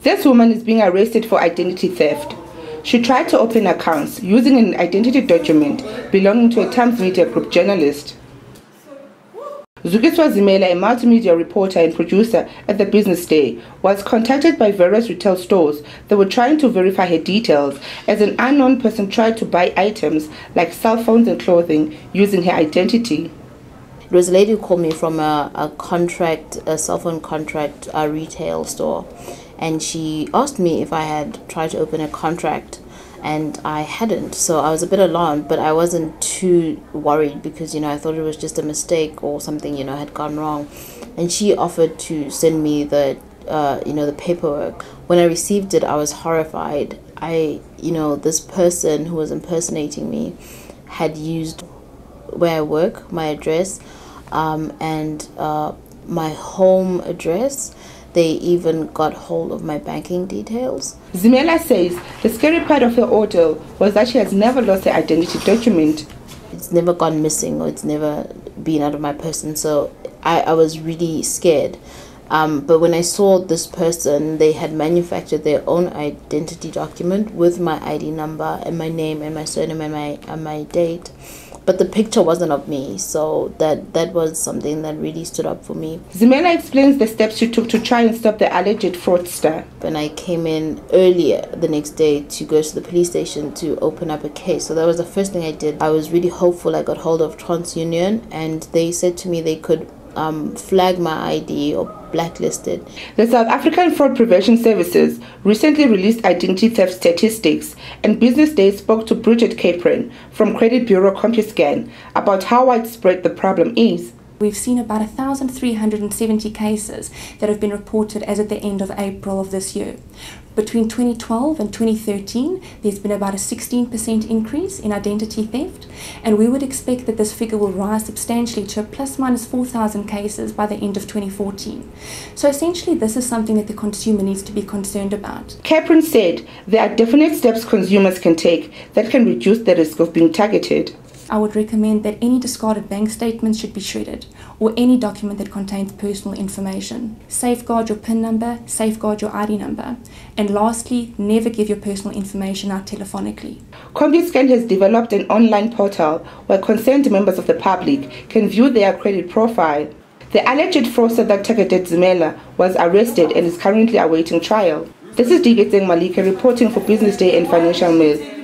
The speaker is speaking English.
This woman is being arrested for identity theft. She tried to open accounts using an identity document belonging to a Times Media Group journalist. Zukiswa Zimela, a multimedia reporter and producer at the Business Day, was contacted by various retail stores that were trying to verify her details as an unknown person tried to buy items like cell phones and clothing using her identity. It was a lady who called me from a cell phone contract retail store, and she asked me if I had tried to open a contract, and I hadn't. So I was a bit alarmed, but I wasn't too worried because, I thought it was just a mistake or something, had gone wrong. And she offered to send me the paperwork. When I received it, I was horrified. This person who was impersonating me had used where I work, my address, and my home address. They even got hold of my banking details. Zimela says the scary part of her ordeal was that she has never lost her identity document. It's never gone missing or it's never been out of my person, so I was really scared. But when I saw this person, they had manufactured their own identity document with my ID number and my name and my surname and my date. But the picture wasn't of me, so that was something that really stood up for me. Zimela explains the steps she took to try and stop the alleged fraudster. When I came in earlier the next day to go to the police station to open up a case, so that was the first thing I did. I was really hopeful. I got hold of TransUnion, and they said to me they could flag my ID or blacklist it. The South African Fraud Prevention Services recently released identity theft statistics, and Business Day spoke to Bridgette Caprin from credit bureau Compuscan about how widespread the problem is. We've seen about 1,370 cases that have been reported as at the end of April of this year. Between 2012 and 2013, there's been about a 16% increase in identity theft, and we would expect that this figure will rise substantially to a plus minus 4,000 cases by the end of 2014. So essentially, this is something that the consumer needs to be concerned about. Caprin said there are definite steps consumers can take that can reduce the risk of being targeted. I would recommend that any discarded bank statements should be shredded, or any document that contains personal information. Safeguard your PIN number, safeguard your ID number, and lastly, never give your personal information out telephonically. Compuscan has developed an online portal where concerned members of the public can view their credit profile. The alleged fraudster that targeted Zimela was arrested and is currently awaiting trial. This is Bridgette Malika reporting for Business Day and Financial Mail.